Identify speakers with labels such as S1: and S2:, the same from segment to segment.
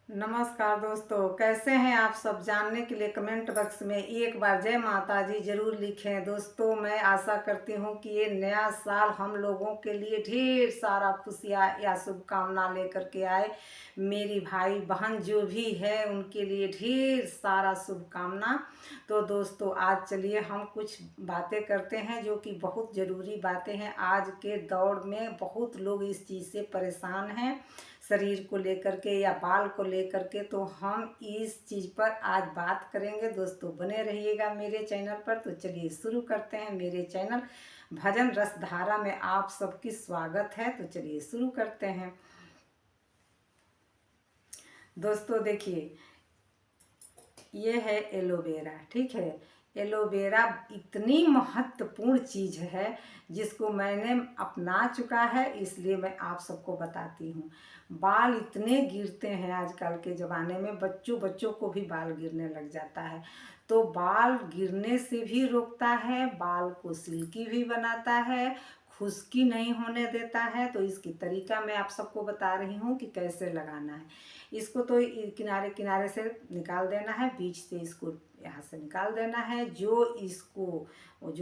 S1: नमस्कार दोस्तों, कैसे हैं आप सब? जानने के लिए कमेंट बॉक्स में एक बार जय माता दी जरूर लिखें। दोस्तों, मैं आशा करती हूँ कि ये नया साल हम लोगों के लिए ढेर सारा खुशियाँ या शुभकामना लेकर के आए। मेरी भाई बहन जो भी है उनके लिए ढेर सारा शुभकामना। तो दोस्तों, आज चलिए हम कुछ बातें करते हैं जो कि बहुत ज़रूरी बातें हैं। आज के दौर में बहुत लोग इस चीज़ से परेशान हैं, शरीर को लेकर के या बाल को लेकर के। तो हम इस चीज़ पर आज बात करेंगे। दोस्तों, बने रहिएगा मेरे चैनल पर। तो चलिए शुरू करते हैं। मेरे चैनल भजन रस धारा में आप सबकी स्वागत है। तो चलिए शुरू करते हैं। दोस्तों देखिए, ये है एलोवेरा, ठीक है। एलोवेरा इतनी महत्वपूर्ण चीज़ है जिसको मैंने अपना चुका है, इसलिए मैं आप सबको बताती हूँ। बाल इतने गिरते हैं आजकल के ज़माने में, बच्चों बच्चों को भी बाल गिरने लग जाता है। तो बाल गिरने से भी रोकता है, बाल को सिल्की भी बनाता है, खुश्की नहीं होने देता है। तो इसकी तरीका मैं आप सबको बता रही हूँ कि कैसे लगाना है। इसको तो किनारे किनारे से निकाल देना है, बीच से इसको यहाँ से निकाल देना है। जो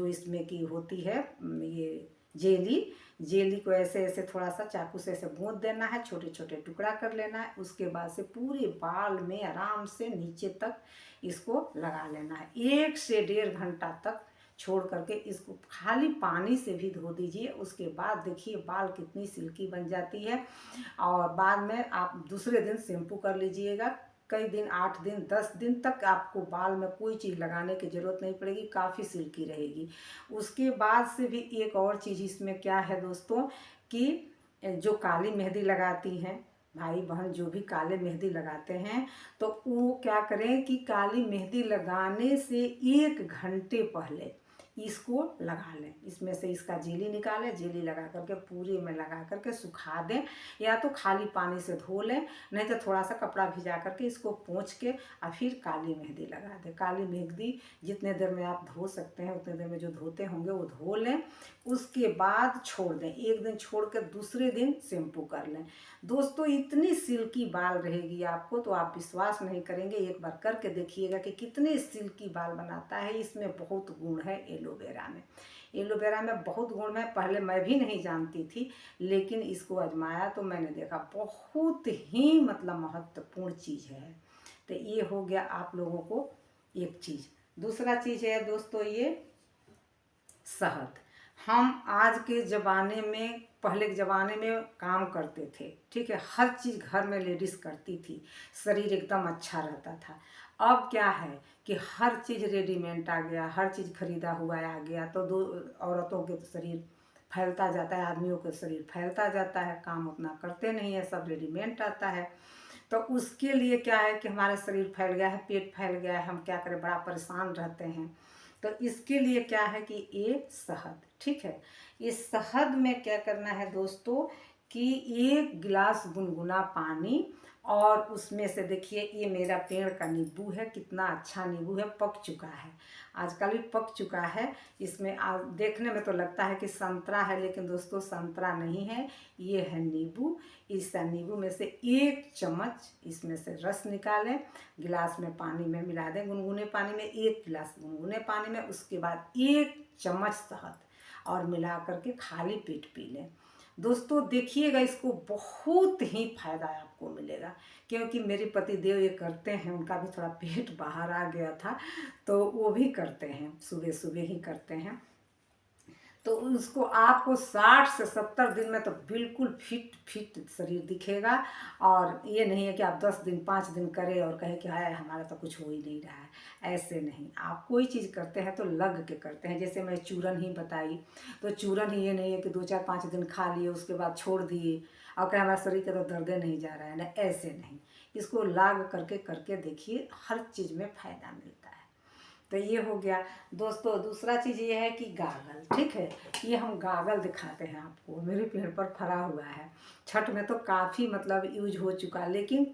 S1: इसमें की होती है ये जेली को ऐसे ऐसे थोड़ा सा चाकू से ऐसे गूंथ देना है, छोटे छोटे टुकड़ा कर लेना है। उसके बाद से पूरे बाल में आराम से नीचे तक इसको लगा लेना है। 1 से 1.5 घंटा तक छोड़ करके इसको खाली पानी से भी धो दीजिए। उसके बाद देखिए बाल कितनी सिल्की बन जाती है। और बाद में आप दूसरे दिन शैम्पू कर लीजिएगा। कई दिन, 8 दिन 10 दिन तक आपको बाल में कोई चीज़ लगाने की ज़रूरत नहीं पड़ेगी, काफ़ी सिल्की रहेगी। उसके बाद से भी एक और चीज़ इसमें क्या है दोस्तों, कि जो काली मेहंदी लगाती हैं भाई बहन, जो भी काले मेहंदी लगाते हैं, तो वो क्या करें कि काली मेहंदी लगाने से 1 घंटे पहले इसको लगा लें। इसमें से इसका जेली निकालें, जेली लगा करके पूरे में लगा करके सुखा दें, या तो खाली पानी से धो लें, नहीं तो थोड़ा सा कपड़ा भिजा करके इसको पोंछ के और फिर काली मेहंदी लगा दें। काली मेहंदी जितने देर में आप धो सकते हैं उतने देर में जो धोते होंगे वो धो लें। उसके बाद छोड़ दें, 1 दिन छोड़ कर दूसरे दिन शैम्पू कर लें। दोस्तों, इतनी सिल्की बाल रहेगी आपको तो आप विश्वास नहीं करेंगे। एक बार करके देखिएगा कि कितने सिल्की बाल बनाता है। इसमें बहुत गुण है एलोवेरा में। एलोवेरा में बहुत गुण है, पहले मैं भी नहीं जानती थी, लेकिन इसको आजमाया तो मैंने देखा बहुत ही मतलब महत्वपूर्ण चीज़ है। तो ये हो गया आप लोगों को एक चीज़। दूसरा चीज़ है दोस्तों ये शहद। हम आज के ज़माने में, पहले के ज़माने में काम करते थे, ठीक है, हर चीज़ घर में लेडीज़ करती थी, शरीर एकदम अच्छा रहता था। अब क्या है कि हर चीज़ रेडीमेड आ गया, हर चीज़ खरीदा हुआ आ गया। तो दो औरतों के तो शरीर फैलता जाता है, आदमियों का शरीर फैलता जाता है, काम उतना करते नहीं है, सब रेडीमेड आता है। तो उसके लिए क्या है कि हमारा शरीर फैल गया है, पेट फैल गया है, हम क्या करें, बड़ा परेशान रहते हैं। तो इसके लिए क्या है कि ये शहद, ठीक है, इस शहद में क्या करना है दोस्तों कि 1 गिलास गुनगुना पानी, और उसमें से देखिए ये मेरा पेड़ का नींबू है, कितना अच्छा नींबू है, पक चुका है, आजकल भी पक चुका है। इसमें देखने में तो लगता है कि संतरा है, लेकिन दोस्तों संतरा नहीं है, ये है नींबू। इस नींबू में से 1 चम्मच इसमें से रस निकालें, गिलास में पानी में मिला दें, गुनगुने पानी में, 1 गिलास गुनगुने पानी में। उसके बाद 1 चम्मच शहद और मिला करके खाली पेट पी लें। दोस्तों देखिएगा, इसको बहुत ही फायदा आपको मिलेगा, क्योंकि मेरे पति देव ये करते हैं, उनका भी थोड़ा पेट बाहर आ गया था, तो वो भी करते हैं, सुबह सुबह ही करते हैं। तो उसको आपको 60 से 70 दिन में तो बिल्कुल फिट फिट शरीर दिखेगा। और ये नहीं है कि आप 10 दिन 5 दिन करें और कहें कि हाय हमारा तो कुछ हो ही नहीं रहा है। ऐसे नहीं, आप कोई चीज़ करते हैं तो लग के करते हैं। जैसे मैं चूरन ही बताई, तो चूरन ही ये नहीं है कि 2 4 5 दिन खा लिए उसके बाद छोड़ दिए और कहें हमारा शरीर का तो दर्द नहीं जा रहा है ना, ऐसे नहीं। इसको लाग करके करके देखिए, हर चीज़ में फ़ायदा मिलता है। तो ये हो गया दोस्तों। दूसरा चीज़ ये है कि गागल, ठीक है, ये हम गागल दिखाते हैं आपको, मेरे पेड़ पर फरा हुआ है। छठ में तो काफ़ी मतलब यूज हो चुका, लेकिन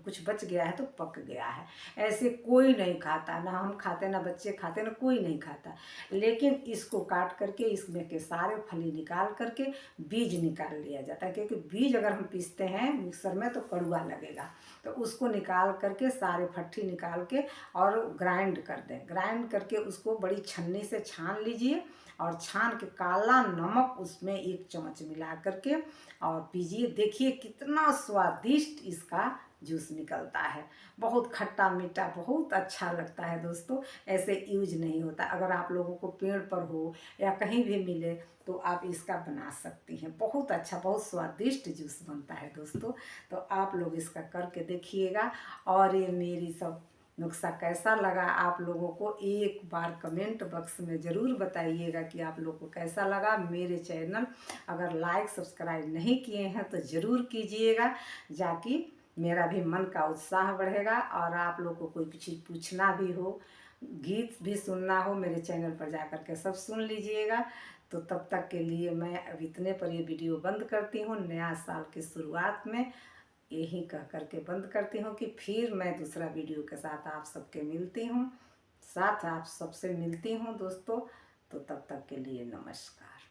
S1: कुछ बच गया है तो पक गया है। ऐसे कोई नहीं खाता, ना हम खाते, ना बच्चे खाते, ना कोई नहीं खाता। लेकिन इसको काट करके इसमें के सारे फली निकाल करके बीज निकाल लिया जाता है, क्योंकि बीज अगर हम पीसते हैं मिक्सर में तो कड़वा लगेगा। तो उसको निकाल करके सारे फट्टी निकाल के और ग्राइंड कर दें। ग्राइंड करके उसको बड़ी छन्नी से छान लीजिए, और छान के काला नमक उसमें 1 चम्मच मिला करके और पीजिए। देखिए कितना स्वादिष्ट इसका जूस निकलता है। बहुत खट्टा मीठा, बहुत अच्छा लगता है दोस्तों। ऐसे यूज नहीं होता। अगर आप लोगों को पेड़ पर हो या कहीं भी मिले तो आप इसका बना सकती हैं। बहुत अच्छा, बहुत स्वादिष्ट जूस बनता है दोस्तों। तो आप लोग इसका करके देखिएगा। और ये मेरी सब नुस्खा कैसा लगा आप लोगों को, एक बार कमेंट बॉक्स में ज़रूर बताइएगा कि आप लोग को कैसा लगा। मेरे चैनल अगर लाइक सब्सक्राइब नहीं किए हैं तो ज़रूर कीजिएगा, जाकि मेरा भी मन का उत्साह बढ़ेगा। और आप लोग को कोई चीज़ पूछना भी हो, गीत भी सुनना हो, मेरे चैनल पर जा कर के सब सुन लीजिएगा। तो तब तक के लिए मैं अब इतने पर ये वीडियो बंद करती हूँ। नया साल की शुरुआत में यही कह करके बंद करती हूँ कि फिर मैं दूसरा वीडियो के साथ आप सबके मिलती हूँ, साथ आप सबसे मिलती हूँ दोस्तों। तो तब तक के लिए नमस्कार।